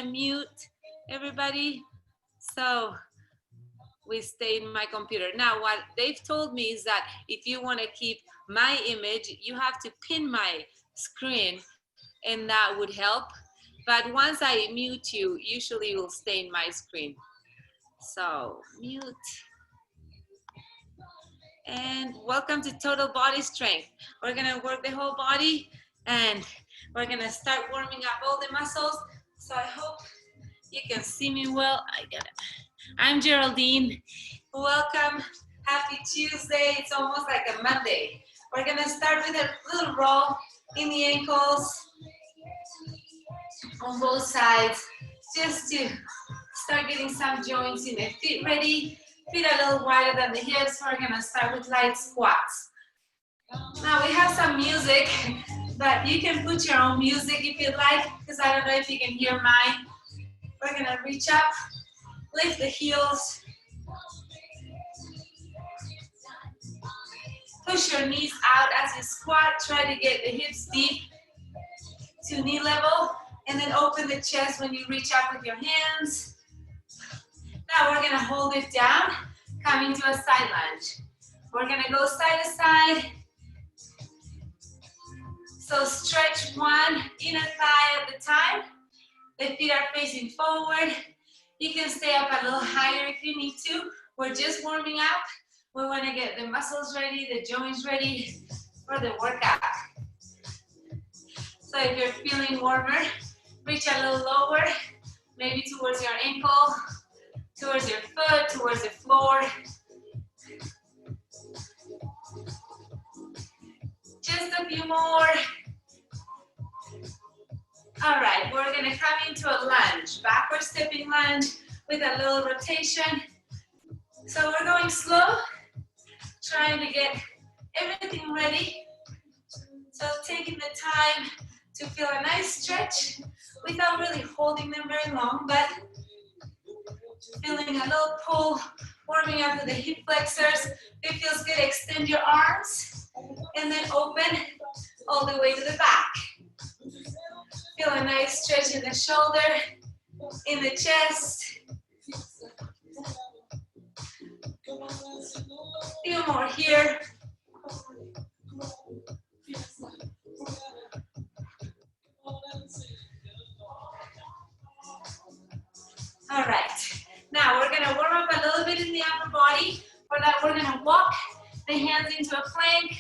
Mute everybody. So we stay in my computer. Now, what they've told me is that if you want to keep my image, you have to pin my screen, and that would help. But once I mute you, usually you'll stay in my screen. So mute. And welcome to Total Body Strength. We're gonna work the whole body, and we're gonna start warming up all the muscles. So I hope you can see me well. I get it. I'm Geraldine. Welcome. Happy Tuesday. It's almost like a Monday. We're gonna start with a little roll in the ankles on both sides, just to start getting some joints in the feet ready. Feet a little wider than the hips. We're gonna start with light squats. Now we have some music, but you can put your own music if you'd like, because I don't know if you can hear mine. We're gonna reach up, lift the heels. Push your knees out as you squat. Try to get the hips deep to knee level, and then open the chest when you reach up with your hands. Now we're gonna hold it down, come into a side lunge. We're gonna go side to side. So stretch one inner thigh at a time. The feet are facing forward. You can stay up a little higher if you need to. We're just warming up. We wanna get the muscles ready, the joints ready for the workout. So if you're feeling warmer, reach a little lower, maybe towards your ankle, towards your foot, towards the floor. Just a few more. All right, we're gonna come into a lunge, backward stepping lunge with a little rotation. So we're going slow, trying to get everything ready. So taking the time to feel a nice stretch without really holding them very long, but feeling a little pull, warming up with the hip flexors. If it feels good, extend your arms and then open all the way to the back. Feel a nice stretch in the shoulder, in the chest. Few more here. All right. Now we're gonna warm up a little bit in the upper body. For that, we're gonna walk the hands into a plank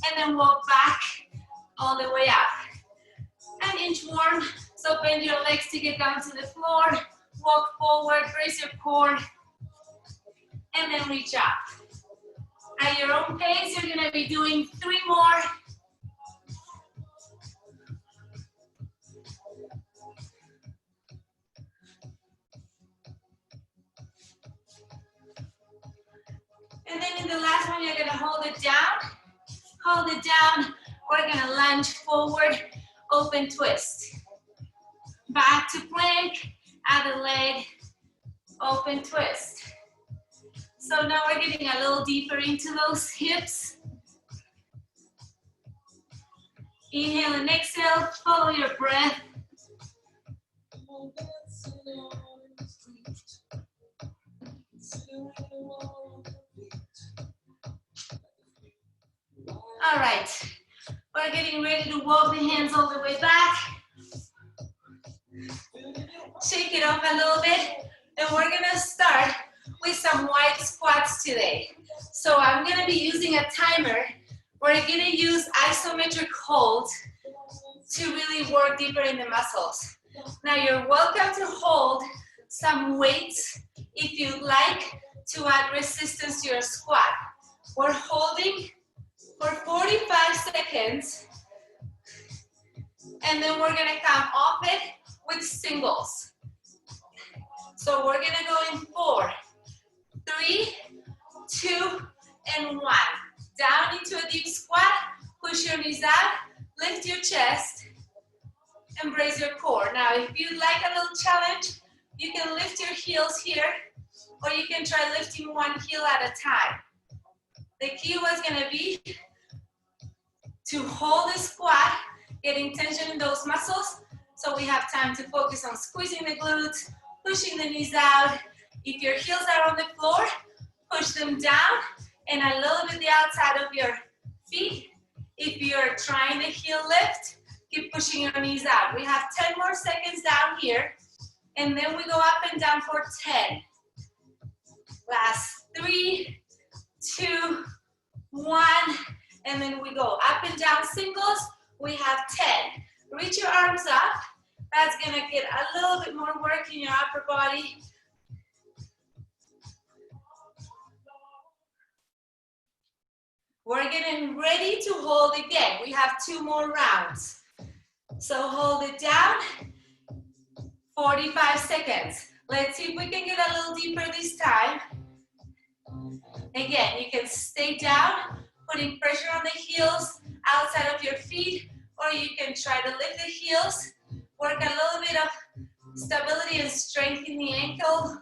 and then walk back all the way up. An inch warm, so bend your legs to get down to the floor. Walk forward, brace your core, and then reach up. At your own pace, you're gonna be doing 3 more. And then in the last one, you're gonna hold it down. Hold it down. We're gonna lunge forward, open twist. Back to plank, other leg, open twist. So now we're getting a little deeper into those hips. Inhale and exhale, follow your breath. All right, we're getting ready to walk the hands all the way back. Shake it off a little bit, and we're gonna start with some wide squats today. So I'm gonna be using a timer. We're gonna use isometric hold to really work deeper in the muscles. Now you're welcome to hold some weights if you'd like to add resistance to your squat. We're holding for 45 seconds, and then we're gonna come off it with singles. So we're gonna go in 4, 3, 2, and 1. Down into a deep squat, push your knees out, lift your chest, and brace your core. Now, if you'd like a little challenge, you can lift your heels here, or you can try lifting one heel at a time. The key was gonna be to hold the squat, getting tension in those muscles, So we have time to focus on squeezing the glutes, pushing the knees out. If your heels are on the floor, push them down and a little bit the outside of your feet. If you're trying the heel lift, keep pushing your knees out. We have 10 more seconds down here, and then we go up and down for 10. Last 3, 2, 1, and then we go up and down singles. We have 10. Reach your arms up. That's gonna get a little bit more work in your upper body. We're getting ready to hold again. We have 2 more rounds. So hold it down, 45 seconds. Let's see if we can get a little deeper this time. Again, you can stay down, putting pressure on the heels, outside of your feet, or you can try to lift the heels, work a little bit of stability and strength in the ankle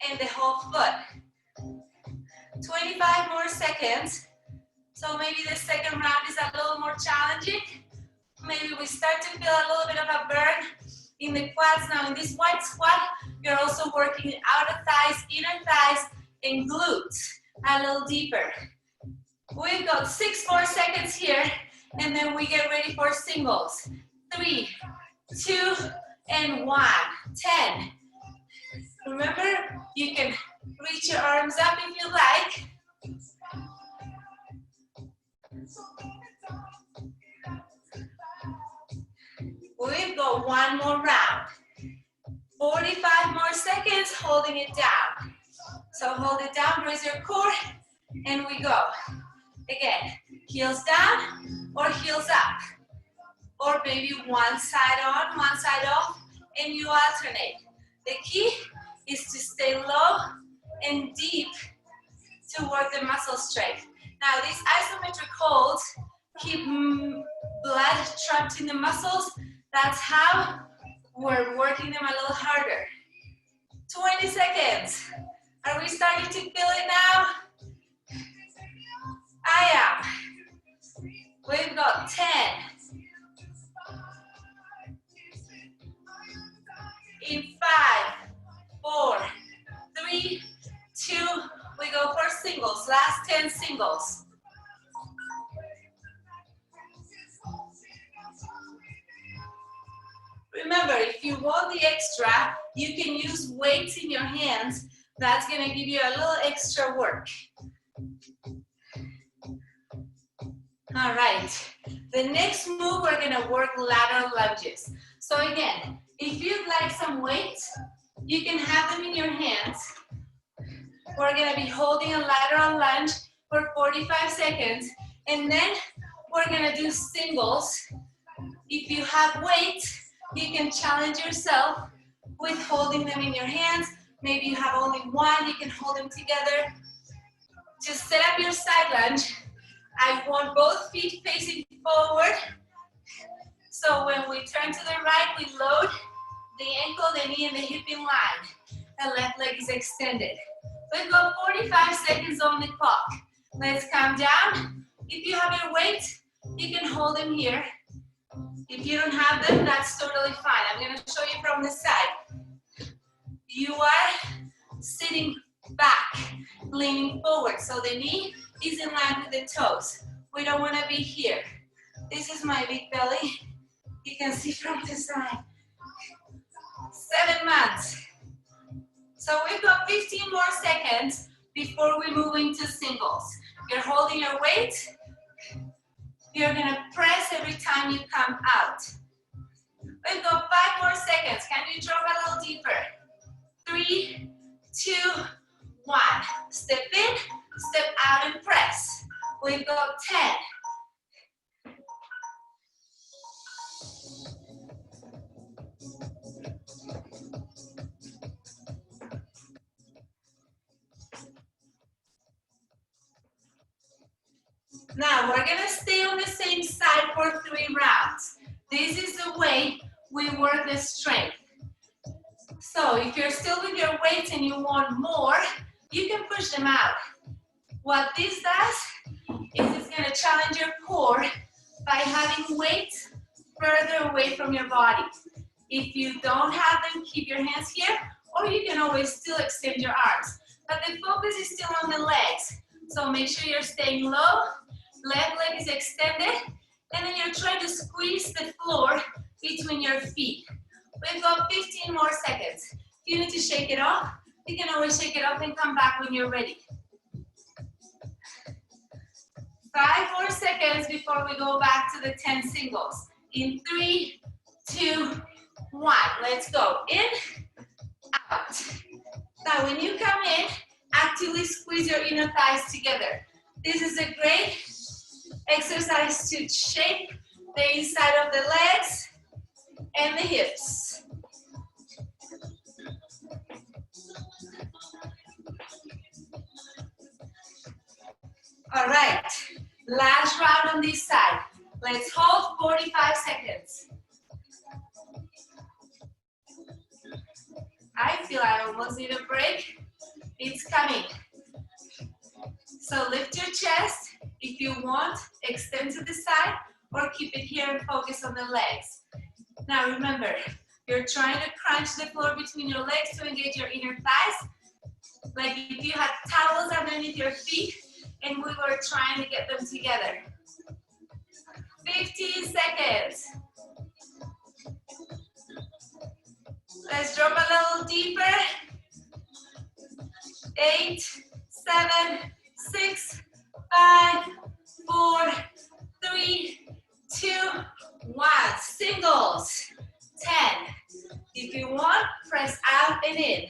and the whole foot. 25 more seconds. So maybe the second round is a little more challenging. Maybe we start to feel a little bit of a burn in the quads. Now in this wide squat, you're also working outer thighs, inner thighs, and glutes a little deeper. We've got 6 more seconds here, and then we get ready for singles. 3, 2, and 1. 10. Remember, you can reach your arms up if you like. We've got 1 more round. 45 more seconds, holding it down. So hold it down, raise your core, and we go. Again, heels down or heels up. Or maybe one side on, one side off, and you alternate. The key is to stay low and deep to work the muscle strength. Now these isometric holds keep blood trapped in the muscles. That's how we're working them a little harder. 20 seconds. Are we starting to feel it now? I am. We've got 10. In 5, 4, 3, 2, we go for singles. Last 10 singles. Remember, if you want the extra, you can use weights in your hands. That's gonna give you a little extra work. All right, the next move, we're gonna work lateral lunges. So again, if you'd like some weights, you can have them in your hands. We're gonna be holding a lateral lunge for 45 seconds, and then we're gonna do singles. If you have weights, you can challenge yourself with holding them in your hands. Maybe you have only one, you can hold them together. Just set up your side lunge. I want both feet facing forward. So when we turn to the right, we load the ankle, the knee, and the hip in line. The left leg is extended. We've got 45 seconds on the clock. Let's calm down. If you have your weight, you can hold them here. If you don't have them, that's totally fine. I'm gonna show you from the side. You are sitting back, leaning forward. So the knee is in line with the toes. We don't wanna be here. This is my big belly. You can see from the side. 7 months. So we've got 15 more seconds before we move into singles. You're holding your weight. You're gonna press every time you come out. We've got 5 more seconds. Can you drop a little deeper? 3, 2, 1. Step in, step out and press. We've got 10. Now we're gonna stay on the same side for 3 rounds. This is the way we work the strength. So if you're still with your weights and you want more, you can push them out. What this does is it's gonna challenge your core by having weights further away from your body. If you don't have them, keep your hands here, or you can always still extend your arms. But the focus is still on the legs. So make sure you're staying low, left leg is extended, and then you're trying to squeeze the floor between your feet. We've got 15 more seconds. If you need to shake it off, you can always shake it off and come back when you're ready. 5 more seconds before we go back to the 10 singles. In 3, 2, 1. Let's go. In, out. Now, when you come in, actively squeeze your inner thighs together. This is a great exercise to shape the inside of the legs and the hips. All right, last round on this side. Let's hold 45 seconds. I feel I almost need a break. It's coming. So lift your chest. If you want, extend to the side or keep it here and focus on the legs. Now remember, you're trying to crunch the floor between your legs to engage your inner thighs. Like if you had towels underneath your feet and we were trying to get them together. 15 seconds. Let's drop a little deeper. 8, 7, 6, 5, 4, 3, 2, 1. Singles. 10. If you want, press out and in.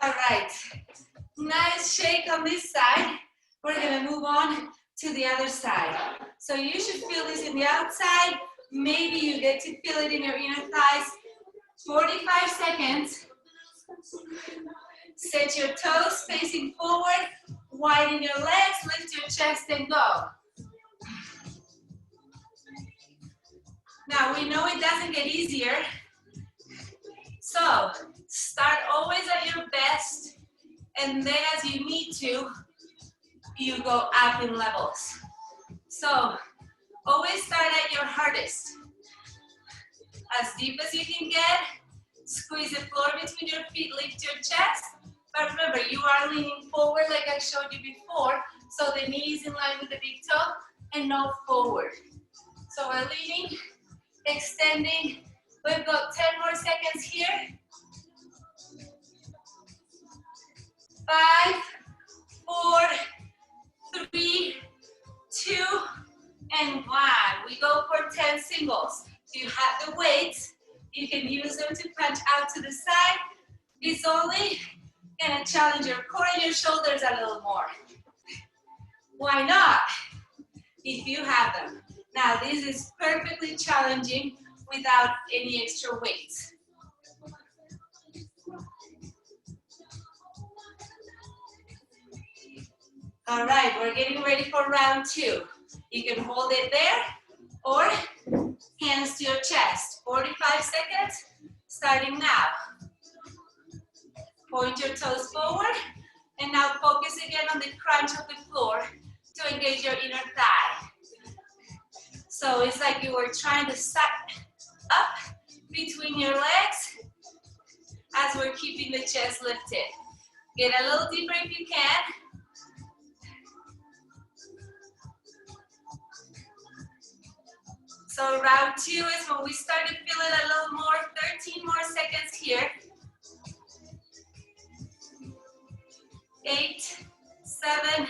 All right, nice shake on this side. We're gonna move on to the other side. So you should feel this in the outside. Maybe you get to feel it in your inner thighs. 45 seconds. Set your toes facing forward. Widen your legs, lift your chest and go. Now we know it doesn't get easier. So start always at your best, and then as you need to, you go up in levels. So always start at your hardest. As deep as you can get, squeeze the floor between your feet, lift your chest. But remember, you are leaning forward like I showed you before, so the knee is in line with the big toe and not forward. So we're leaning, extending. We've got 10 more seconds here. 5, 4, 3, 2, and 1. We go for 10 singles. If you have the weights, you can use them to punch out to the side. It's only gonna challenge your core and your shoulders a little more. Why not? If you have them. Now this is perfectly challenging without any extra weights. All right, we're getting ready for round 2. You can hold it there or hands to your chest. 45 seconds, starting now. Point your toes forward, and now focus again on the crunch of the floor to engage your inner thigh. So it's like you were trying to suck up between your legs as we're keeping the chest lifted. Get a little deeper if you can. So round 2 is when we start to feel it a little more. 13 more seconds here. 8, 7,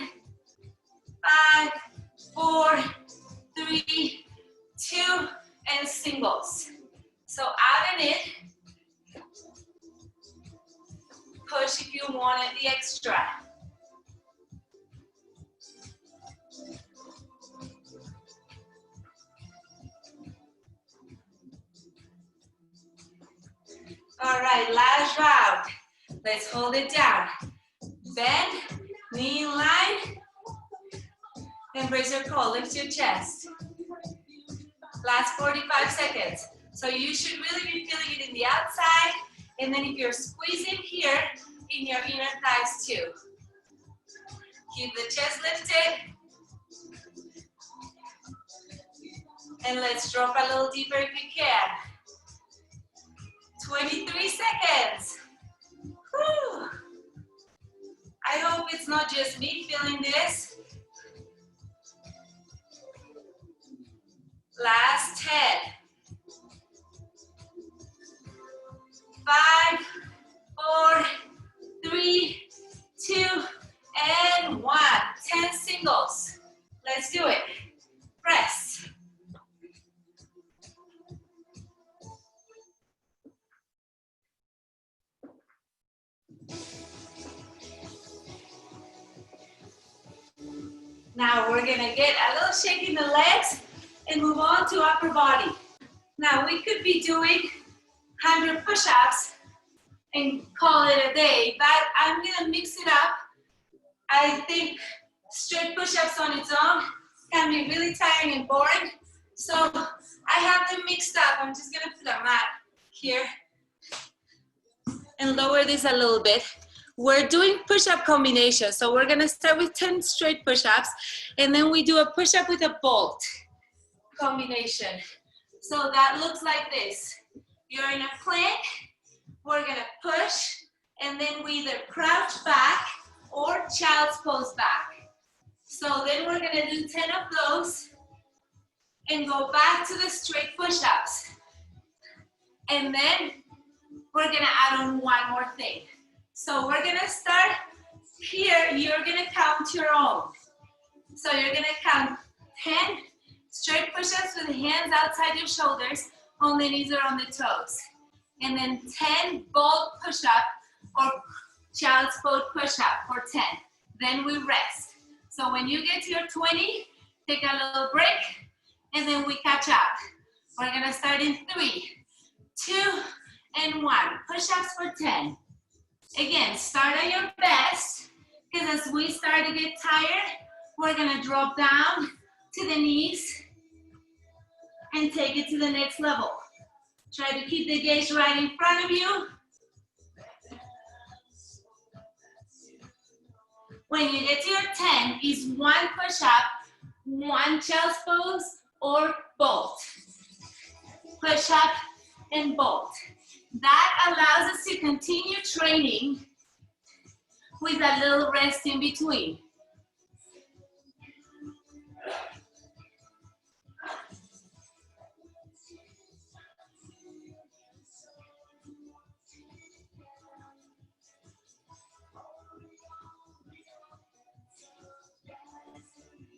5, 4, 3, 2, and singles. So out and in. Push if you wanted the extra. All right, last round. Let's hold it down. Bend, knee in line. Embrace your core, lift your chest. Last 45 seconds. So you should really be feeling it in the outside, and then if you're squeezing here, in your inner thighs too. Keep the chest lifted. And let's drop a little deeper if you can. 23 seconds. Whew. I hope it's not just me feeling this. Last 10. 5, 4, 3, 2, and 1. 10 singles. Let's do it. Press. Now we're gonna get a little shake in the legs and move on to upper body. Now we could be doing 100 push-ups and call it a day, but I'm gonna mix it up. I think straight push-ups on its own can be really tiring and boring, so I have them mixed up. I'm just gonna put a mat here and lower this a little bit. We're doing push-up combinations, so we're gonna start with 10 straight push-ups, and then we do a push-up with a bolt combination. So that looks like this. You're in a plank, we're gonna push, and then we either crouch back or child's pose back. So then we're gonna do 10 of those and go back to the straight push-ups. And then we're gonna add on one more thing. So we're gonna start here, you're gonna count your own. So you're gonna count 10 straight push-ups with the hands outside your shoulders, on the knees or on the toes. And then 10 bolt push-up or child's pose push-up for 10. Then we rest. So when you get to your 20, take a little break, and then we catch up. We're gonna start in 3, 2, and 1. Push-ups for 10. Again, start at your best, because as we start to get tired, we're gonna drop down to the knees and take it to the next level. Try to keep the gaze right in front of you. When you get to your 10, is 1 push-up, 1 child's pose, or bolt. Push-up and bolt. That allows us to continue training with a little rest in between.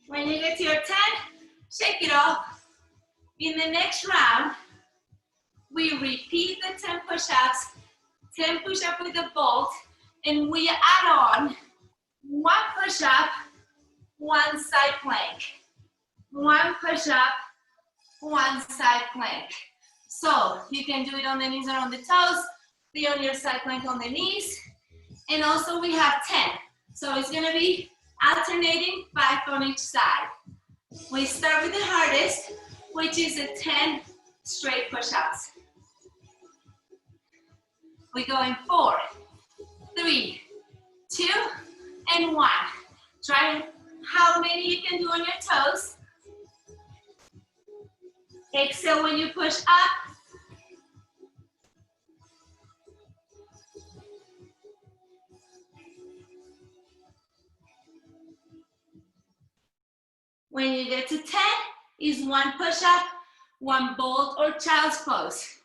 When you get to your 10, shake it off. In the next round, we repeat the 10 push-ups, 10 push-ups with a bolt, and we add on 1 push-up, 1 side plank. 1 push-up, 1 side plank. So you can do it on the knees or on the toes, be on your side plank on the knees, and also we have 10. So it's gonna be alternating 5 on each side. We start with the hardest, which is the 10 straight push-ups. We go in 4, 3, 2, and 1. Try how many you can do on your toes. Exhale when you push up. When you get to 10, is 1 push-up, 1 bolt or child's pose.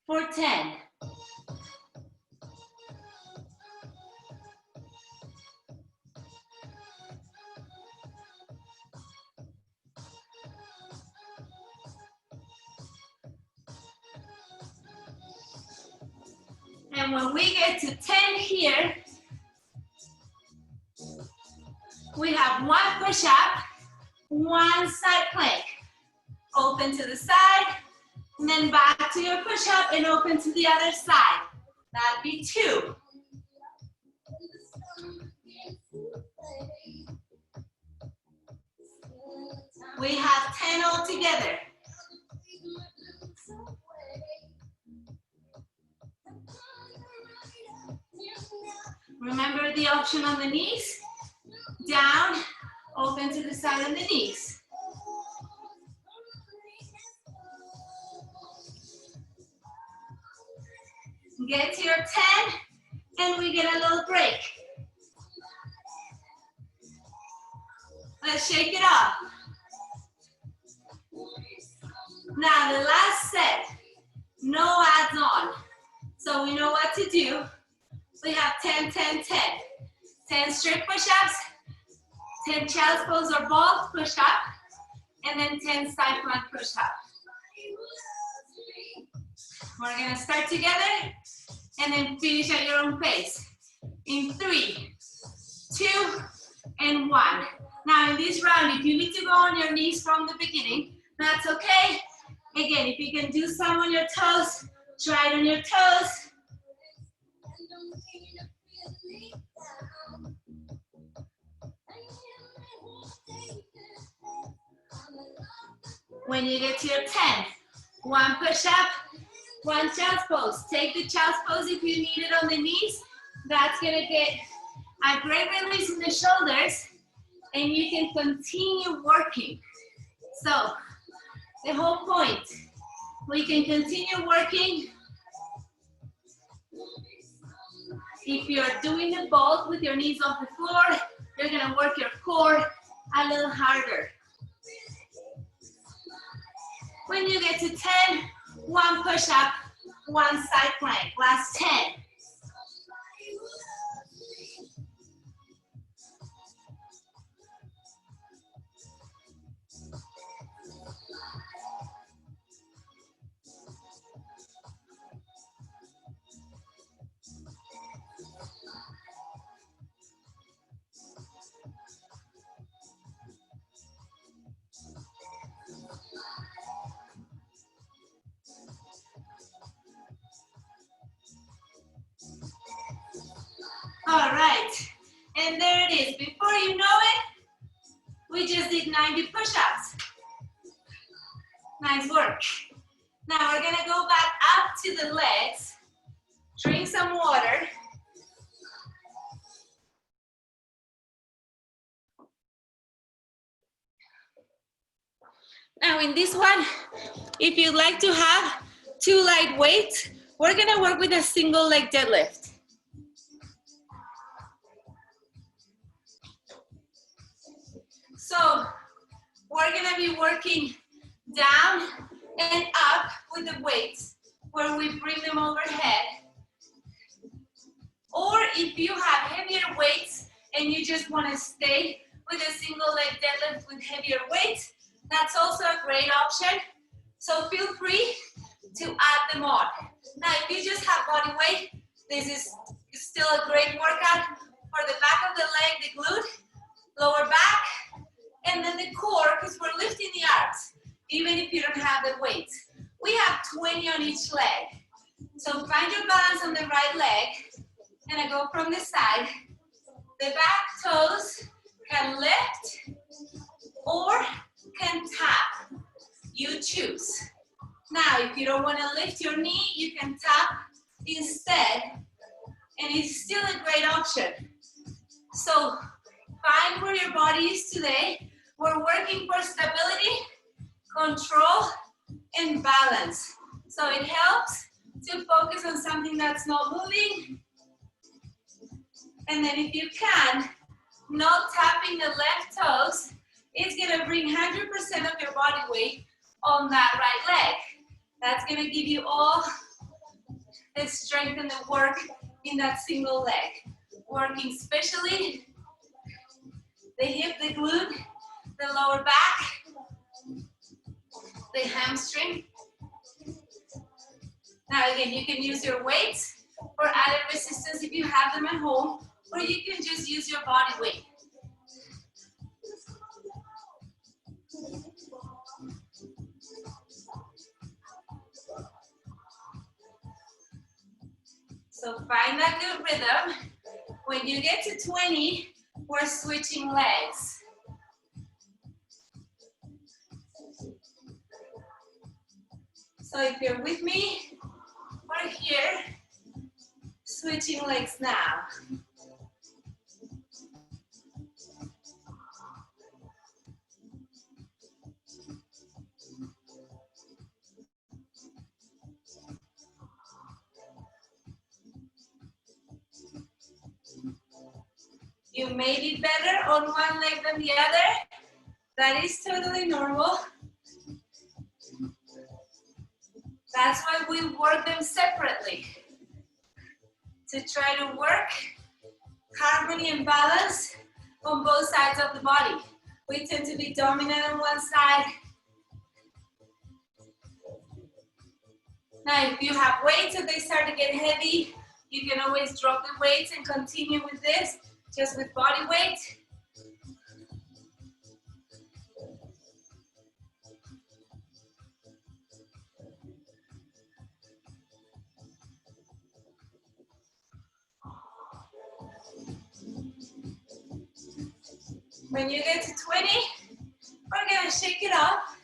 For 10. And when we get to 10 here, we have 1 push-up, 1 side plank. Open to the side, and then back to your push-up and open to the other side. That'd be 2. We have 10 all together. option on the knees. Down, open to the side on the knees. Get to your 10, and we get a little break. Let's shake it off. Now the last set, no adds on. So we know what to do. We have 10, 10, 10. 10 straight push-ups, 10 child's pose or ball push-up, and then 10 side plank push-up. We're gonna start together and then finish at your own pace. In 3, 2, and 1. Now in this round, if you need to go on your knees from the beginning, that's okay. Again, if you can do some on your toes, try it on your toes. When you get to your 10, 1 push-up, 1 child's pose. Take the child's pose if you need it on the knees. That's gonna get a great release in the shoulders, and you can continue working. So, the whole point, we can continue working. If you're doing the bulk with your knees off the floor, you're gonna work your core a little harder. When you get to 10, 1 push-up, 1 side plank. Last 10. All right, and there it is. Before you know it, we just did 90 push-ups. Nice work. Now we're gonna go back up to the legs, drink some water. Now in this one, if you'd like to have 2 light weights, we're gonna work with a single leg deadlift. So we're gonna be working down and up with the weights where we bring them overhead. Or if you have heavier weights and you just wanna stay with a single leg deadlift with heavier weights, that's also a great option. So feel free to add them on. Now, if you just have body weight, this is still a great workout for the back of the leg, the glute, lower back, and then the core, because we're lifting the arms, even if you don't have the weight. We have 20 on each leg. So find your balance on the right leg, and I go from the side. The back toes can lift or can tap. You choose. Now, if you don't want to lift your knee, you can tap instead, and it's still a great option. So find where your body is today. We're working for stability, control, and balance. So it helps to focus on something that's not moving. And then if you can, not tapping the left toes, it's gonna bring 100% of your body weight on that right leg. That's gonna give you all the strength and the work in that single leg. Working especially the hip, the glute, the lower back, the hamstring. Now again, you can use your weights for added resistance if you have them at home, or you can just use your body weight. So find that good rhythm. When you get to 20, we're switching legs. So if you're with me, we're here, switching legs now. You may be better on one leg than the other. That is totally normal. That's why we work them separately. To try to work harmony and balance on both sides of the body. We tend to be dominant on one side. Now, if you have weights and they start to get heavy, you can always drop the weights and continue with this, just with body weight. When you get to 20, we're gonna shake it off.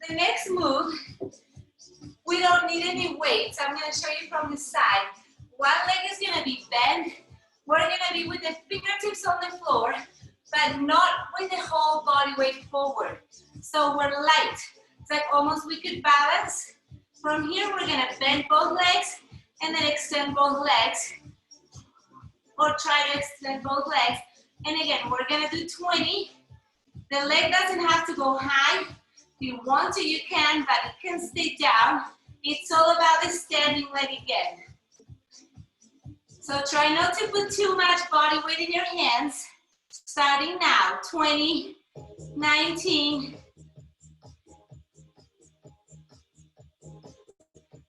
The next move, we don't need any weights. I'm gonna show you from the side. One leg is gonna be bent. We're gonna be with the fingertips on the floor, but not with the whole body weight forward. So we're light. It's like almost we could balance. From here, we're gonna bend both legs and then extend both legs. Or try to extend both legs. And again, we're gonna do 20. The leg doesn't have to go high. If you want to, you can, but it can stay down. It's all about the standing leg again. So try not to put too much body weight in your hands. Starting now, 20, 19,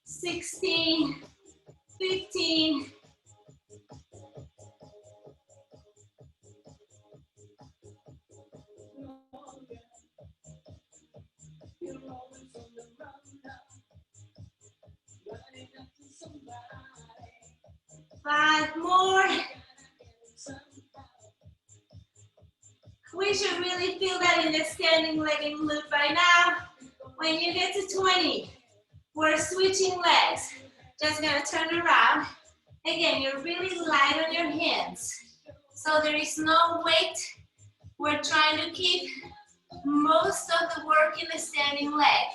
16, 15, 5 more. We should really feel that in the standing leg and glute by now. When you get to 20, we're switching legs. Just gonna turn around. Again, you're really light on your hands. So there is no weight. We're trying to keep most of the work in the standing leg.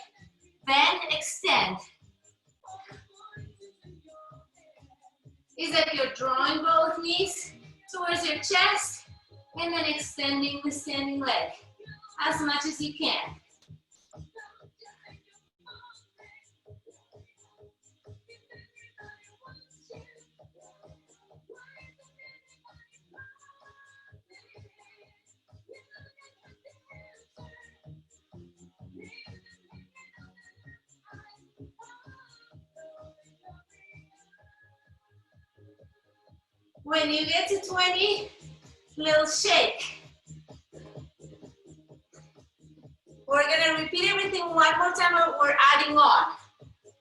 Bend, extend. Is that you're drawing both knees towards your chest and then extending the standing leg as much as you can. When you get to 20, little shake. We're gonna repeat everything one more time, but we're adding on.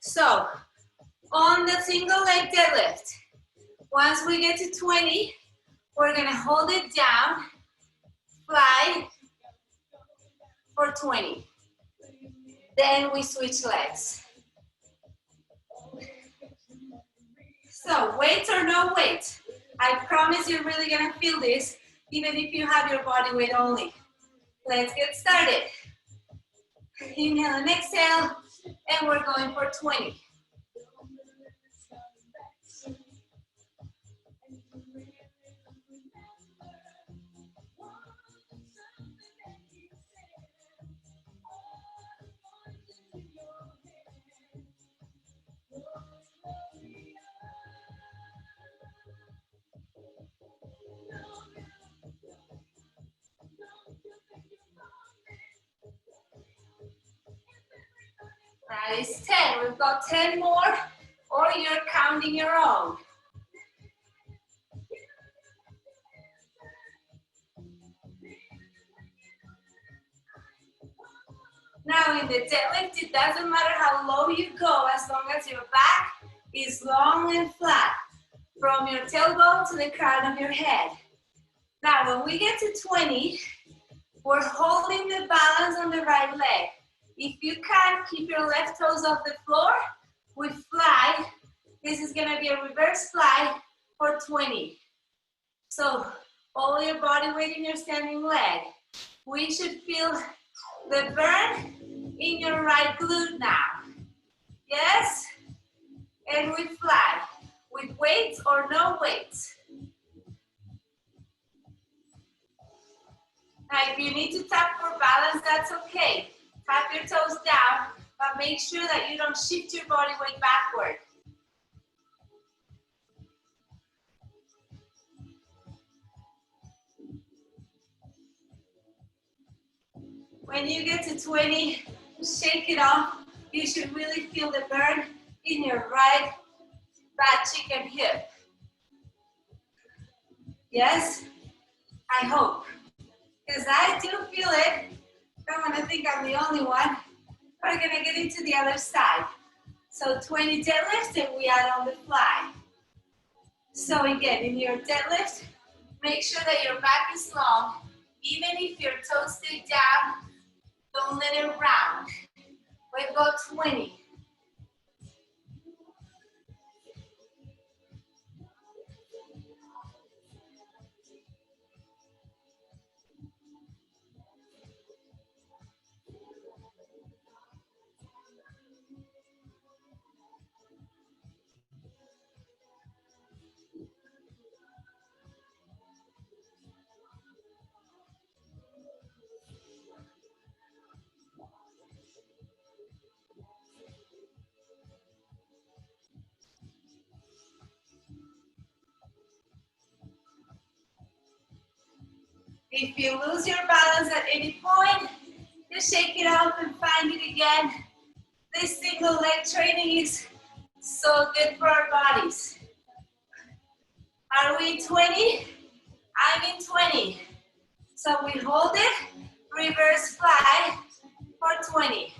So, on the single leg deadlift, once we get to 20, we're gonna hold it down, fly for 20. Then we switch legs. So, weights or no weight, I promise you're really gonna feel this, even if you have your body weight only. Let's get started. Inhale and exhale, and we're going for 20. That is 10. We've got 10 more, or you're counting your own. Now in the deadlift, it doesn't matter how low you go as long as your back is long and flat from your tailbone to the crown of your head. Now when we get to 20, we're holding the balance on the right leg. If you can, keep your left toes off the floor. We fly. This is gonna be a reverse fly for 20. So all your body weight in your standing leg. We should feel the burn in your right glute now. Yes? And we fly with weights or no weights. Now, if you need to tap for balance, that's okay. Tap your toes down, but make sure that you don't shift your body weight backward. When you get to 20, shake it off. You should really feel the burn in your right butt cheek and hip. Yes? I hope. Because I do feel it. Don't want to think I'm the only one. We're going to get into the other side. So 20 deadlifts and we add on the fly. So again, in your deadlift, make sure that your back is long. Even if your toes stay down, don't let it round. We've got 20. If you lose your balance at any point, just shake it off and find it again. This single leg training is so good for our bodies. Are we in 20? I'm in 20. So we hold it, reverse fly for 20.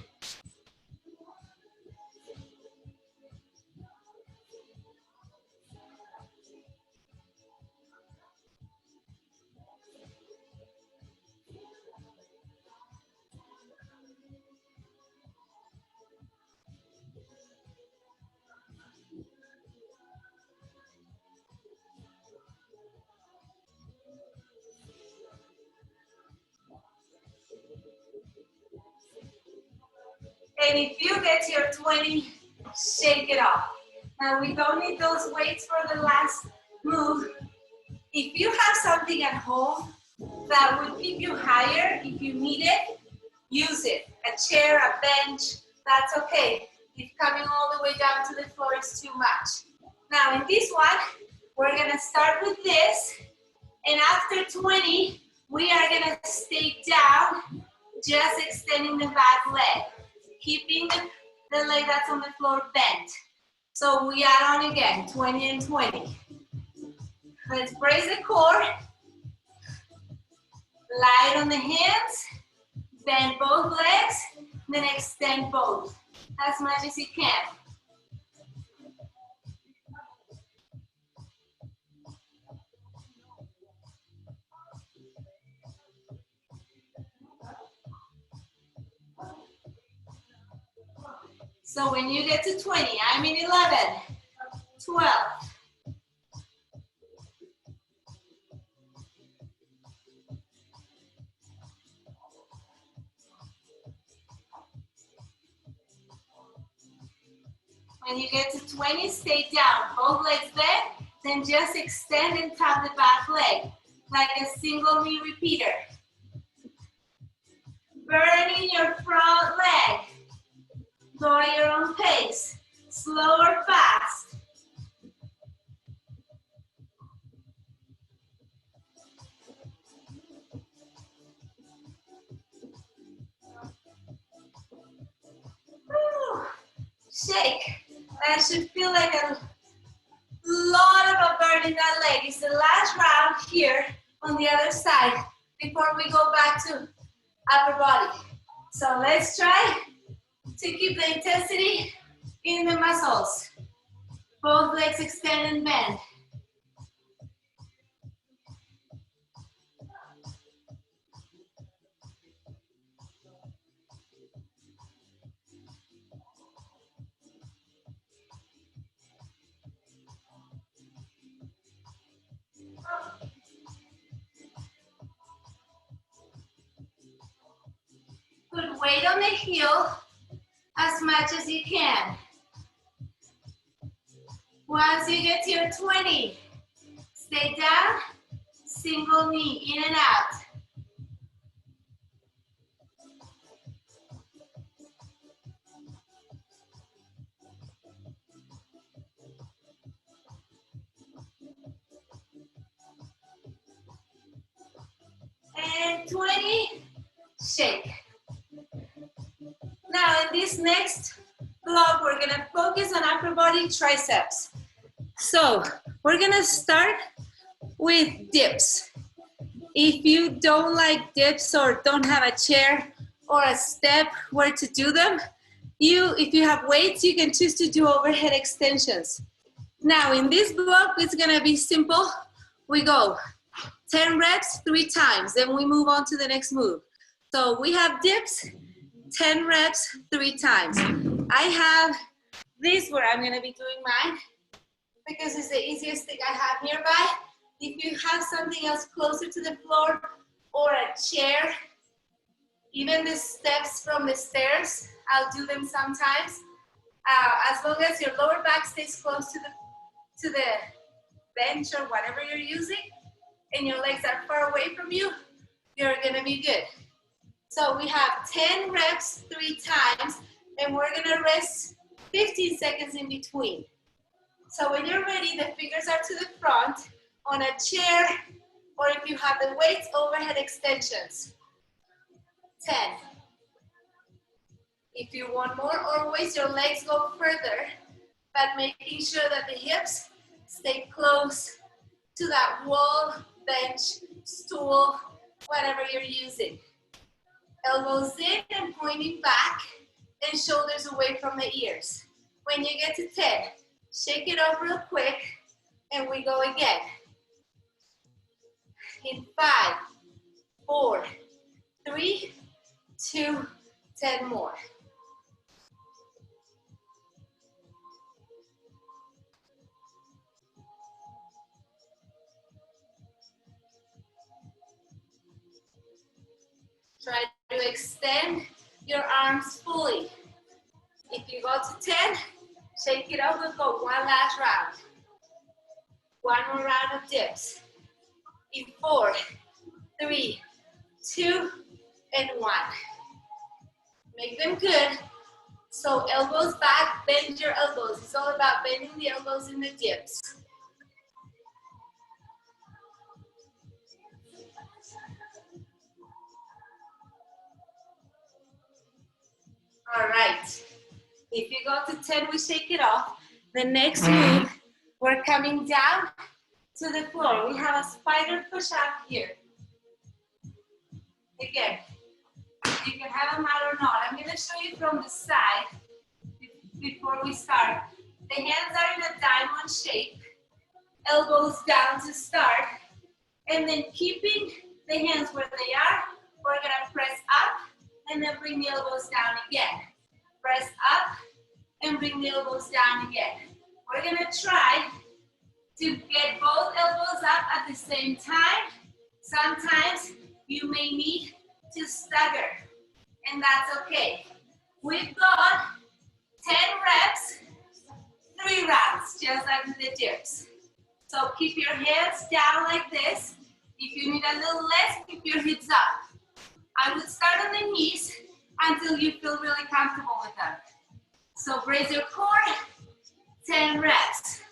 And if you get to your 20, shake it off. Now we don't need those weights for the last move. If you have something at home that will keep you higher, if you need it, use it. A chair, a bench, that's okay. If coming all the way down to the floor is too much. Now in this one, we're gonna start with this, and after 20, we are gonna stay down, just extending the back leg, keeping the leg that's on the floor bent. So we add on again, 20 and 20. Let's brace the core. Light on the hands, bend both legs, then extend both as much as you can. So when you get to 20, I'm in 11, 12. When you get to 20, stay down, both legs bent, then just extend and tap the back leg, like a single knee repeater. Burning your front leg. Go at your own pace, slow or fast. Woo. Shake. That should feel like a lot of a burn in that leg. It's the last round here on the other side before we go back to upper body. So let's try to keep the intensity in the muscles. Both legs extend and bend. Put weight on the heel as much as you can. Once you get to your 20, stay down, single knee, in and out. 20, shake. Now in this next block, we're gonna focus on upper body triceps. So we're gonna start with dips. If you don't like dips or don't have a chair or a step where to do them, if you have weights, you can choose to do overhead extensions. Now in this block, it's gonna be simple. We go 10 reps, 3 times, then we move on to the next move. So we have dips, 10 reps, 3 times. I have this where I'm gonna be doing mine because it's the easiest thing I have nearby. If you have something else closer to the floor or a chair, even the steps from the stairs, I'll do them sometimes. As long as your lower back stays close to the bench or whatever you're using, and your legs are far away from you, you're gonna be good. So we have 10 reps, 3 times, and we're gonna rest 15 seconds in between. So when you're ready, the fingers are to the front, on a chair, or if you have the weights, overhead extensions. 10. If you want more, always your legs go further, but making sure that the hips stay close to that wall, bench, stool, whatever you're using. Elbows in and pointing back, and shoulders away from the ears. When you get to 10, shake it off real quick, and we go again. In 5, 4, 3, 2, 10 more. Try to extend your arms fully. If you go to 10, shake it off. We'll go one last round. One more round of dips. In 4, 3, 2, and 1. Make them good. So elbows back, bend your elbows. It's all about bending the elbows in the dips. All right. If you go to 10, we shake it off. The next move, we're coming down to the floor. We have a spider push-up here. Again, you can have a mat or not. I'm going to show you from the side before we start. The hands are in a diamond shape. Elbows down to start. And then keeping the hands where they are, we're going to press up and then bring the elbows down again. Press up and bring the elbows down again. We're going to try to get both elbows up at the same time. Sometimes you may need to stagger, and that's okay. We've got 10 reps, 3 rounds, just like the dips. So keep your hands down like this. If you need a little less, keep your hips up. I would start on the knees until you feel really comfortable with them. So brace your core, 10 reps.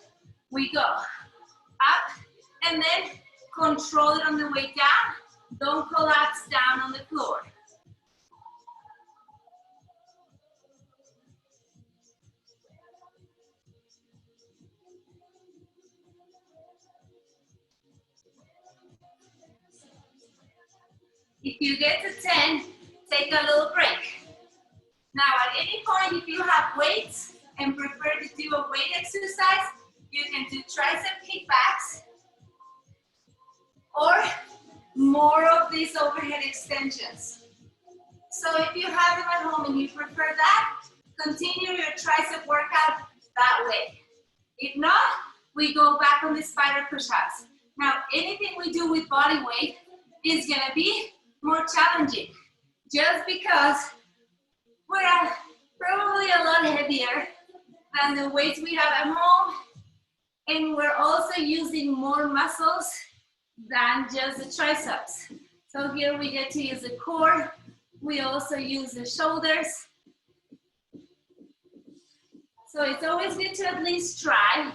We go up and then control it on the way down. Don't collapse down on the floor. If you get to 10, take a little break. Now at any point, if you have weights and prefer to do a weight exercise, you can do tricep kickbacks or more of these overhead extensions. So if you have them at home and you prefer that, continue your tricep workout that way. If not, we go back on the spider push-ups. Now, anything we do with body weight is gonna be more challenging, just because we're probably a lot heavier than the weights we have at home, and we're also using more muscles than just the triceps. So here we get to use the core. We also use the shoulders. So it's always good to at least try.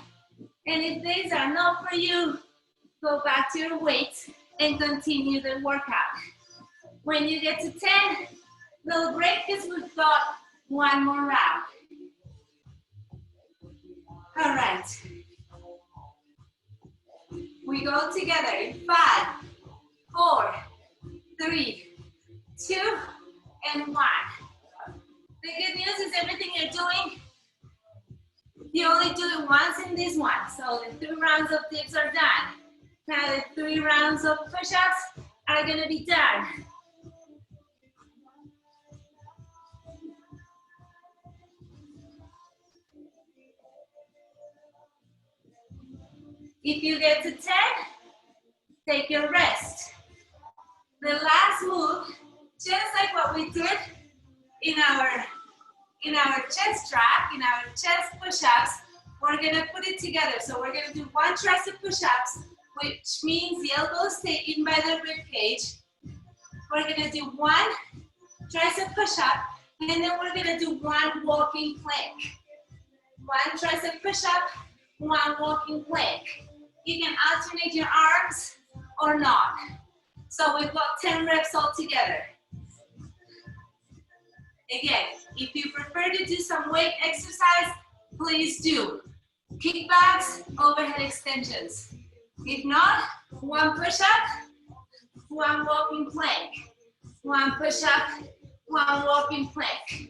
And if these are not for you, go back to your weights and continue the workout. When you get to 10, little break because we've got one more round. All right. We go together in 5, 4, 3, 2, and 1. The good news is everything you're doing, you only do it once in this one. So the 3 rounds of dips are done. Now the 3 rounds of push-ups are gonna be done. If you get to 10, take your rest. The last move, just like what we did in our chest track, in our chest push-ups, we're gonna put it together. So we're gonna do 1 tricep push-ups, which means the elbows stay in by the rib cage. We're gonna do 1 tricep push-up, and then we're gonna do 1 walking plank. 1 tricep push-up, 1 walking plank. You can alternate your arms or not. So we've got 10 reps all together. Again, if you prefer to do some weight exercise, please do. Kickbacks, overhead extensions. If not, 1 push-up, 1 walking plank. 1 push-up, 1 walking plank.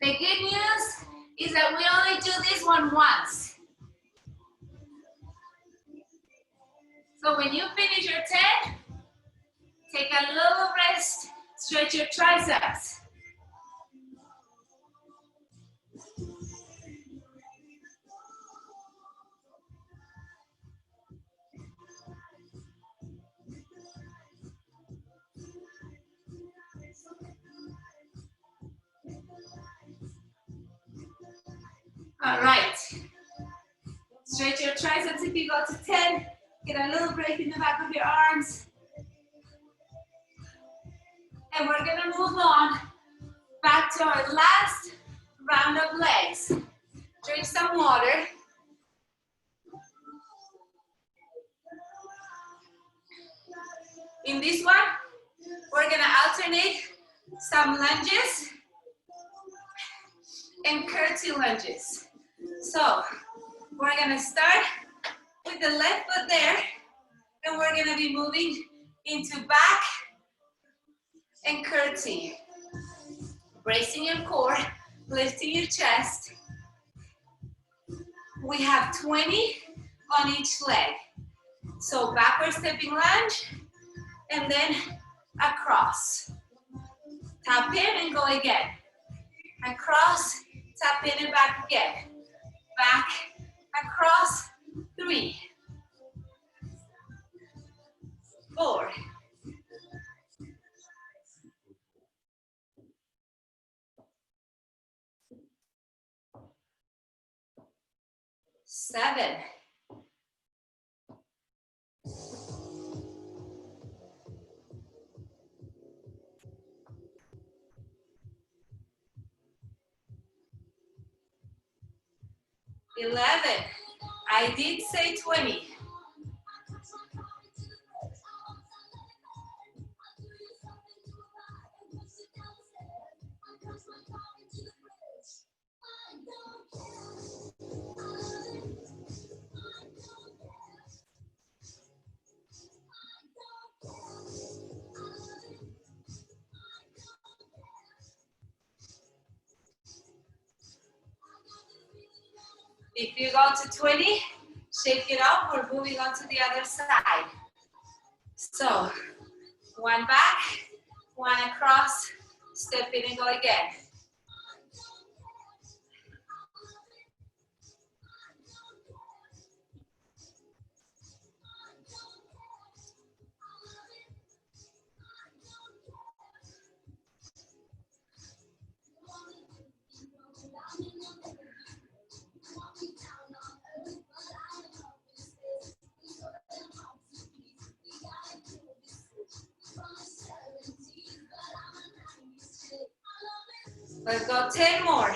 The good news is that we only do this one once. So when you finish your 10, take a little rest, stretch your triceps. All right. Stretch your triceps if you go to 10. Get a little break in the back of your arms. And we're gonna move on back to our last round of legs. Drink some water. In this one, we're gonna alternate some lunges and curtsy lunges. So we're gonna start with the left foot there, and we're gonna be moving into back and curtsy. Bracing your core, lifting your chest. We have 20 on each leg. So backward stepping lunge, and then across. Tap in and go again. Across, tap in and back again. Back, across, 3, 4, 7, 11. I did say 20. 'If you go to 20, shake it off. We're moving on to the other side. So, 1 back, 1 across, step in and go again. Let's go 10 more.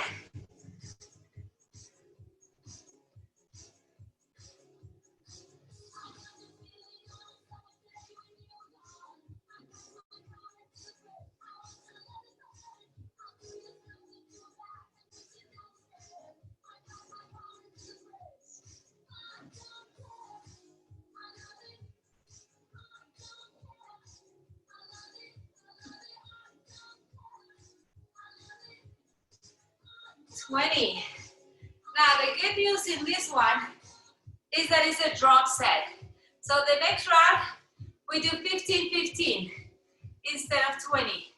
Now the good news in this one is that it's a drop set. So the next round, we do 15-15 instead of 20.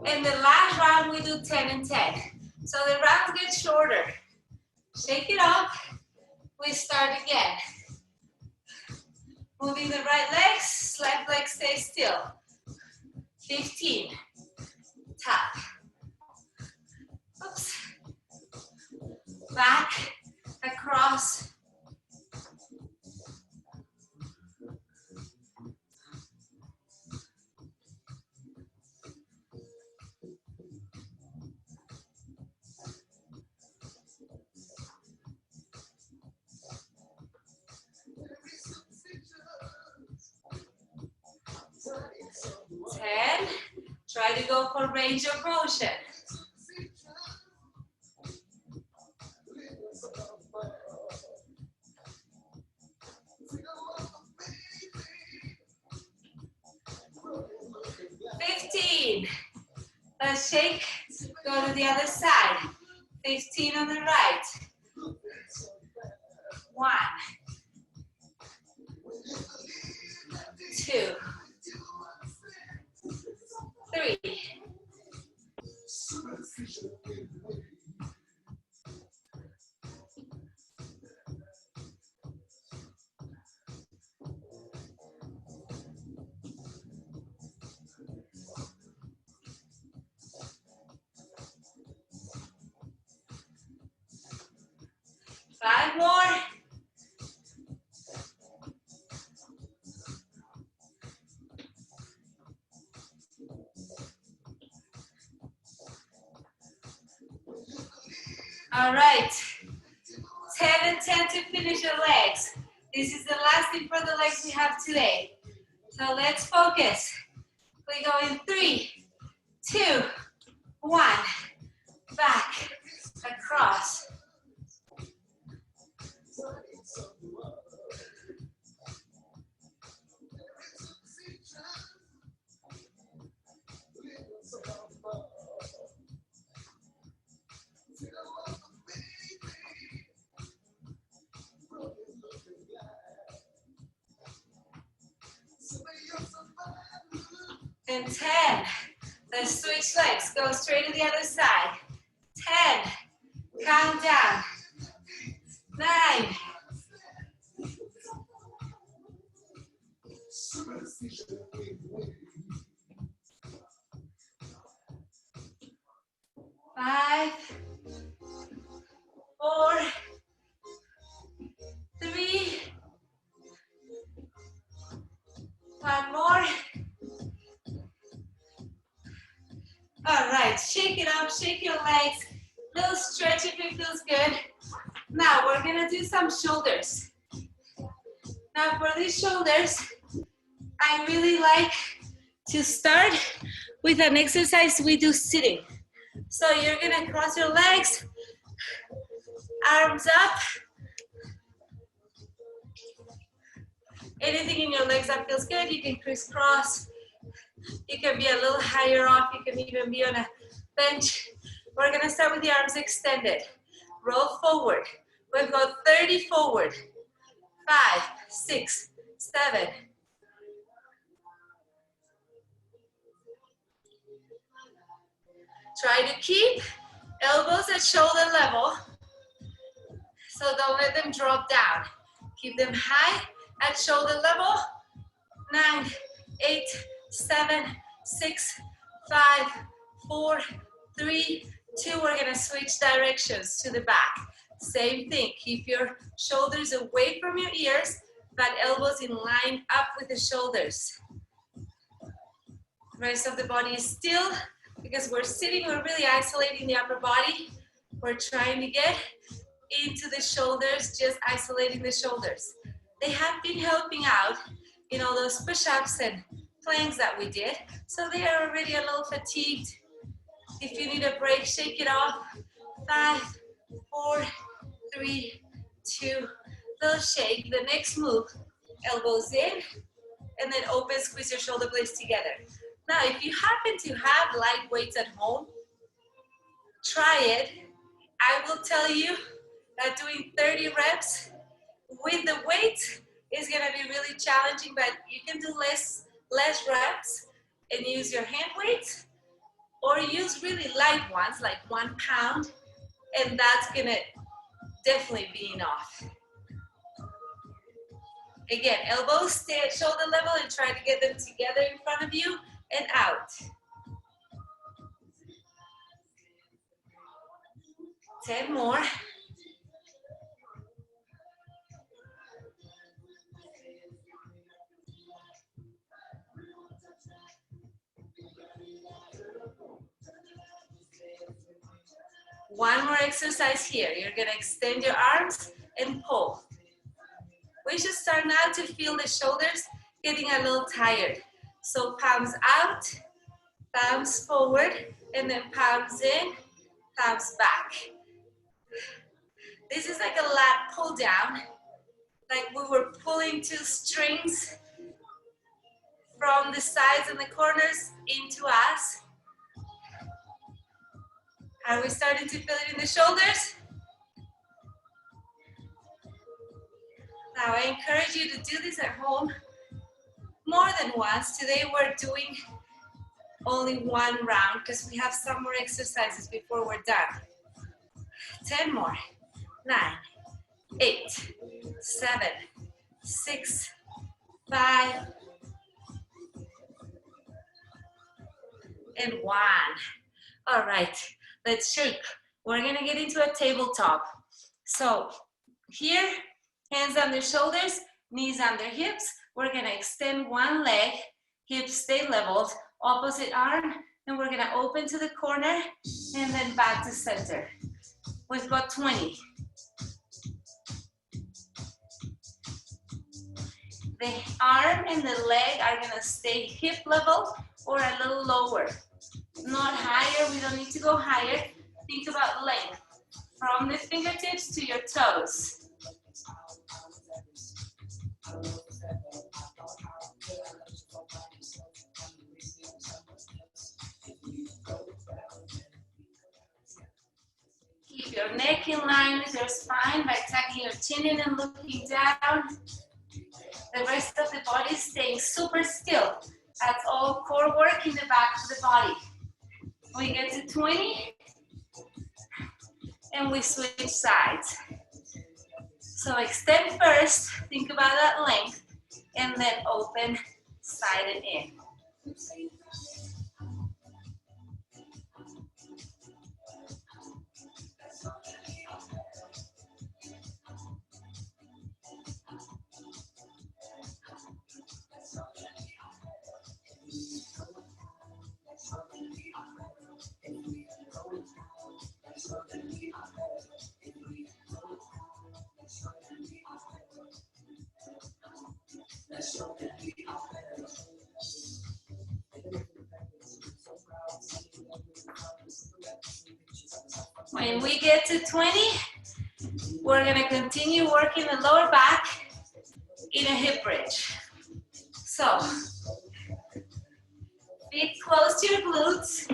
And the last round, we do 10 and 10. So the rounds get shorter. Shake it up. We start again. Moving the right legs, left leg stays still. 15. Tap. Oops. Back, across. Try to go for range of motion. Let's shake, go to the other side. 15 on the right. 1, 2, 3. 5 more. All right. 10 and 10 to finish your legs. This is the last thing for the legs we have today. So let's focus. We go in 3, 2, 1. Back, across. And 10. Let's switch legs. Go straight to the other side. 10. Count down. 9. 5, 4, 3. 1 more. All right, shake it up, shake your legs. Little stretch if it feels good. Now we're gonna do some shoulders. Now for these shoulders, I really like to start with an exercise we do sitting. So you're gonna cross your legs, arms up. Anything in your legs that feels good, you can crisscross. You can be a little higher up. You can even be on a bench. We're gonna start with the arms extended. Roll forward. We'll go 30 forward. 5, 6, 7. Try to keep elbows at shoulder level. So don't let them drop down. Keep them high at shoulder level. 9, 8, 7, 6, 5, 4, 3, 2. We're gonna switch directions to the back. Same thing, keep your shoulders away from your ears, but elbows in line up with the shoulders. Rest of the body is still. because we're sitting, we're really isolating the upper body. We're trying to get into the shoulders, just isolating the shoulders. They have been helping out, you know, those push-ups and planks that we did. So they are already a little fatigued. If you need a break, shake it off. 5, 4, 3, 2, little shake. The next move, elbows in, and then open, squeeze your shoulder blades together. Now, if you happen to have light weights at home, try it. I will tell you that doing 30 reps with the weight is gonna be really challenging, but you can do less reps and use your hand weights, or use really light ones, like 1 pound, and that's gonna definitely be enough. Again, elbows stay at shoulder level and try to get them together in front of you and out. 10 more. One more exercise here. You're gonna extend your arms and pull. We should start now to feel the shoulders getting a little tired. So palms out, palms forward, and then palms in, palms back. This is like a lat pull down, like we were pulling 2 strings from the sides and the corners into us. Are we starting to feel it in the shoulders? Now I encourage you to do this at home more than once. Today we're doing only 1 round because we have some more exercises before we're done. 10 more. 9, 8, 7, 6, 5, and 1. All right, let's shake. We're gonna get into a tabletop. So here, hands on their shoulders, knees on their hips. We're gonna extend one leg, hips stay leveled, opposite arm, and we're gonna open to the corner and then back to center. We've got 20. The arm and the leg are gonna stay hip level or a little lower. Not higher, we don't need to go higher. Think about length from the fingertips to your toes. Keep your neck in line with your spine by tucking your chin in and looking down. The rest of the body is staying super still. That's all core work in the back of the body. We get to 20 and we switch sides. So extend first, think about that length, and then open side and in. When we get to 20, we're gonna continue working the lower back in a hip bridge. So, feet close to your glutes.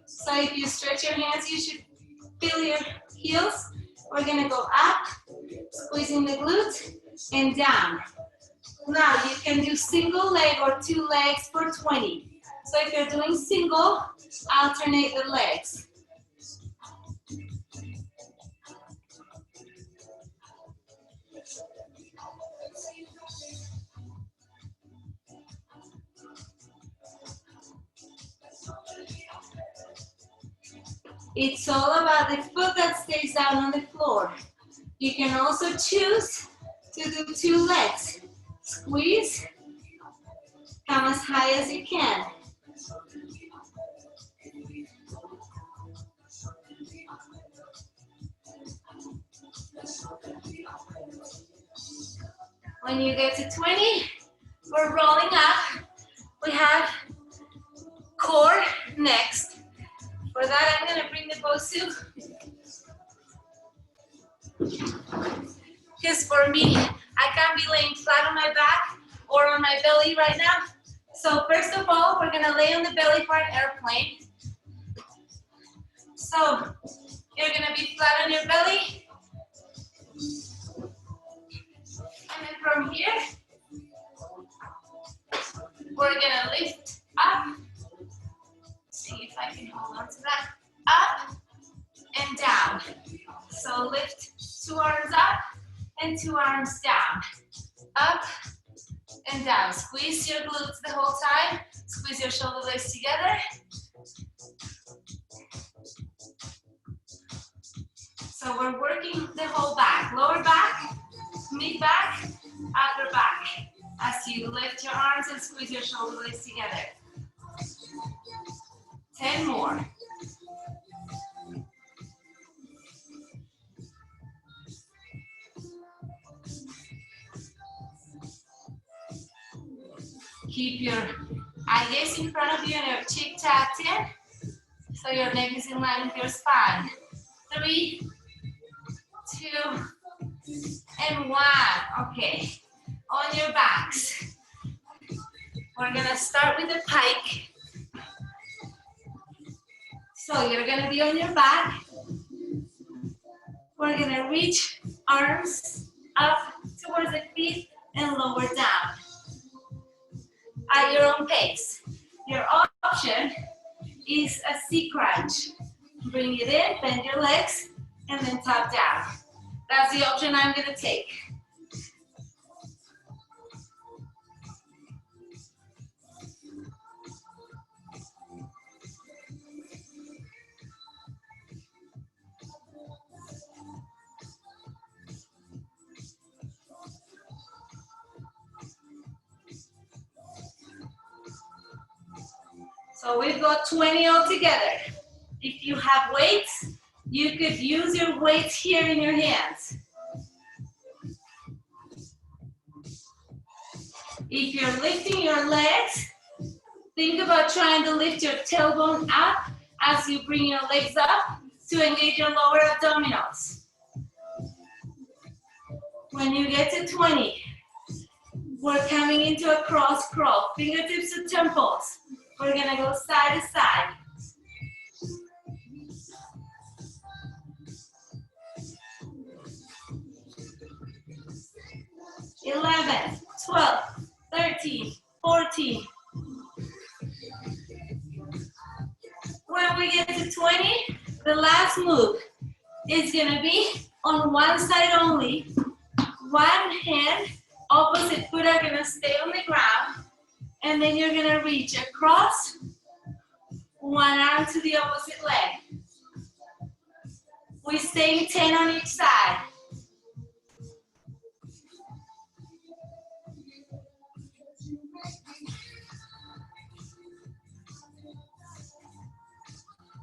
So if you stretch your hands, you should feel your heels. We're gonna go up, squeezing the glute, and down. Now you can do single leg or 2 legs for 20. So if you're doing single, alternate the legs. It's all about the foot that stays down on the floor. You can also choose to do 2 legs. Squeeze, come as high as you can. When you get to 20, we're rolling up. We have core next. For that, I'm gonna bring the Bosu. Because for me, I can't be laying flat on my back or on my belly right now. So first of all, we're gonna lay on the belly for an airplane. So you're gonna be flat on your belly. And then from here, we're gonna lift up. See if I can hold on to that. Up and down. So lift 2 arms up and 2 arms down. Up and down. Squeeze your glutes the whole time. Squeeze your shoulder blades together. So we're working the whole back. Lower back, mid back, upper back. As you lift your arms and squeeze your shoulder blades together. 10 more. Keep your eye gaze in front of you and your cheek tapped in, so your neck is in line with your spine. 3, 2, and 1. Okay, on your backs. We're gonna start with the pike. So you're gonna be on your back. We're gonna reach arms up towards the feet and lower down. At your own pace. Your option is a C crunch. Bring it in, bend your legs, and then tap down. That's the option I'm gonna take. So we've got 20 altogether. If you have weights, you could use your weights here in your hands. If you're lifting your legs, think about trying to lift your tailbone up as you bring your legs up to engage your lower abdominals. When you get to 20, we're coming into a cross crawl, fingertips to temples. We're gonna go side to side. Eleven, 12, 13, 14. When we get to 20, the last move is gonna be on one side only. One hand, opposite foot are gonna stay on the ground. And then you're gonna reach across, one arm to the opposite leg. We're staying 10 on each side.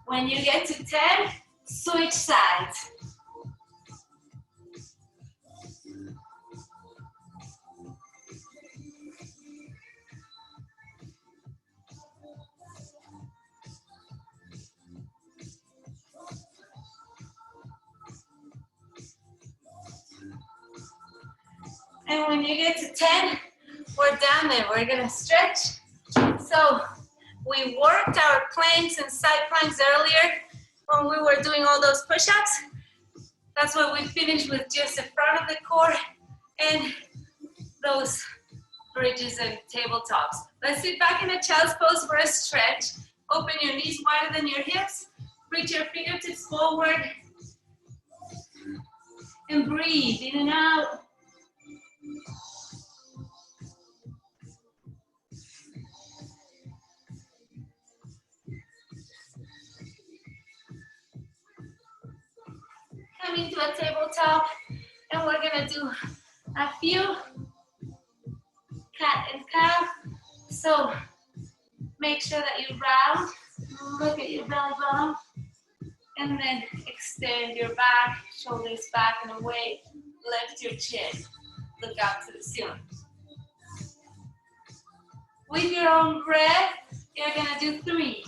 When you get to 10, switch sides. And when you get to 10, we're done there. We're gonna stretch. So we worked our planks and side planks earlier when we were doing all those push-ups. That's why we finished with just the front of the core and those bridges and tabletops. Let's sit back in a child's pose for a stretch. Open your knees wider than your hips. Reach your fingertips forward. And breathe in and out. Come into a tabletop, and we're gonna do a few cat and cow. So make sure that you round, look at your belly button, and then extend your back, shoulders back and away, lift your chin. look out to the ceiling. With your own breath, you're gonna do 3.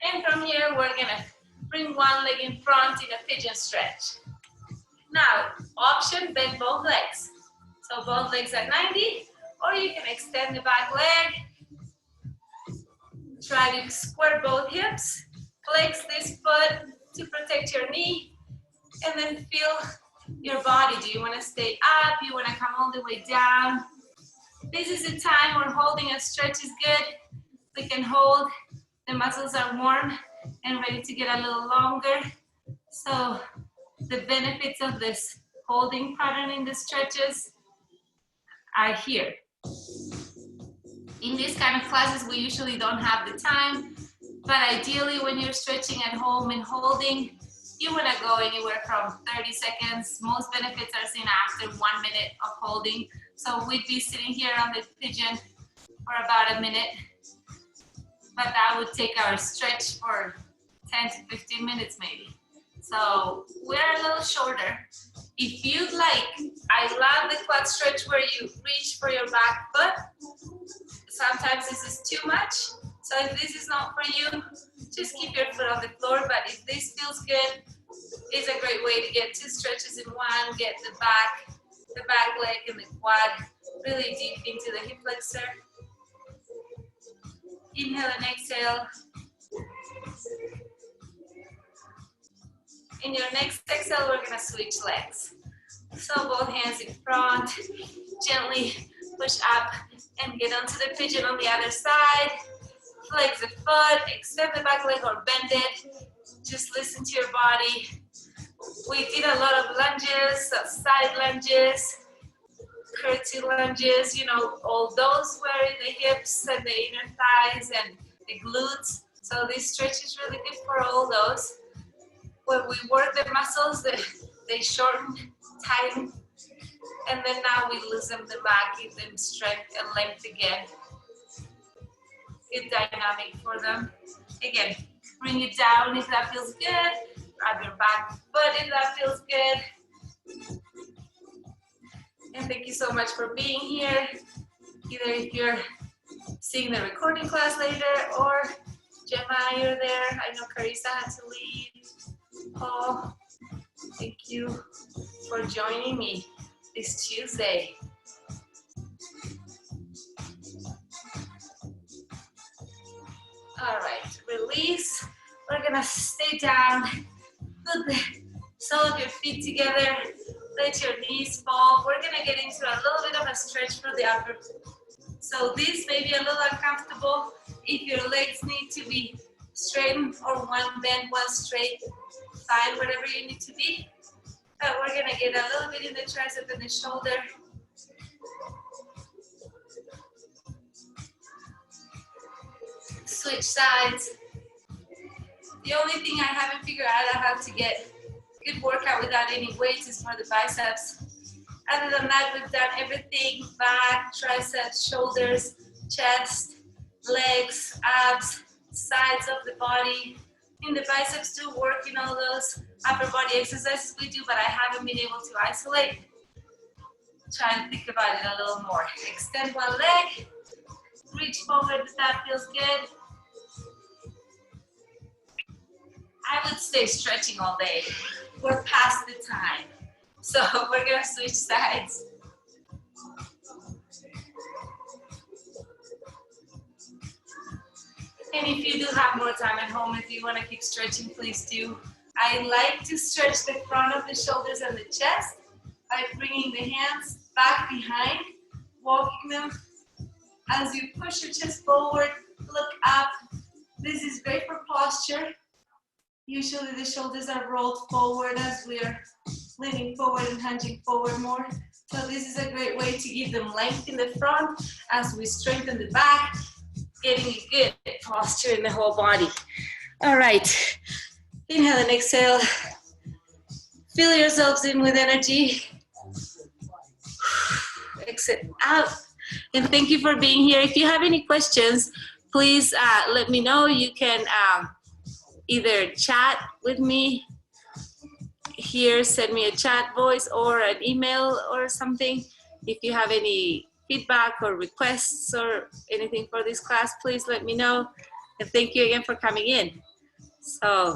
And from here, we're gonna bring one leg in front in a pigeon stretch. Now, option, bend both legs. So both legs at 90, or you can extend the back leg. Try to square both hips. Flex this foot to protect your knee. And then feel your body. Do you want to stay up? You want to come all the way down? This is the time where holding a stretch is good. We can hold. The muscles are warm and ready to get a little longer. So the benefits of this holding pattern in the stretches are here. In these kind of classes, we usually don't have the time, but ideally when you're stretching at home and holding, you want to go anywhere from 30 seconds. Most benefits are seen after 1 minute of holding. So we'd be sitting here on the pigeon for about a minute, but that would take our stretch for 10 to 15 minutes maybe. So we're a little shorter. If you'd like, I love the quad stretch where you reach for your back foot. Sometimes this is too much. So if this is not for you, just keep your foot on the floor. But if this feels good, it's a great way to get 2 stretches in one, get the back leg and the quad really deep into the hip flexor. Inhale and exhale. In your next exhale, we're gonna switch legs. So both hands in front, gently push up and get onto the pigeon on the other side. Flex the foot, extend the back leg or bend it. Just listen to your body. We did a lot of lunges, side lunges, curtsy lunges, you know, all those were in the hips and the inner thighs and the glutes. So this stretch is really good for all those. When we work the muscles, they shorten, tighten, and then now we loosen them back, give them strength and length again. Good dynamic for them. Again, bring it down if that feels good. Grab your back foot if that feels good. And thank you so much for being here. Either if you're seeing the recording class later or Gemma, you're there. I know Carissa had to leave. Oh, thank you for joining me this Tuesday. All right, release. We're gonna stay down. Put the sole of your feet together. Let your knees fall. We're gonna get into a little bit of a stretch for the upper. So this may be a little uncomfortable if your legs need to be straightened or one bend, one straight. Fine, whatever you need to be. But we're gonna get a little bit in the tricep and the shoulder. Switch sides. The only thing I haven't figured out how to get good workout without any weights is for the biceps. Other than that, we've done everything: back, triceps, shoulders, chest, legs, abs, sides of the body. In the biceps too, working all those upper body exercises we do, but I haven't been able to isolate. Try and think about it a little more. Extend one leg, reach forward if that feels good. I would stay stretching all day. We're past the time. So we're gonna switch sides. And if you do have more time at home, if you want to keep stretching, please do. I like to stretch the front of the shoulders and the chest by bringing the hands back behind, walking them as you push your chest forward, look up. This is great for posture. Usually the shoulders are rolled forward as we are leaning forward and hunching forward more. So this is a great way to give them length in the front as we strengthen the back, getting a good posture in the whole body. All right, inhale and exhale. Fill yourselves in with energy. Exit out. And thank you for being here. If you have any questions, please let me know. You can either chat with me here, send me a chat voice or an email or something. If you have any feedback or requests or anything for this class, please let me know. And thank you again for coming in. So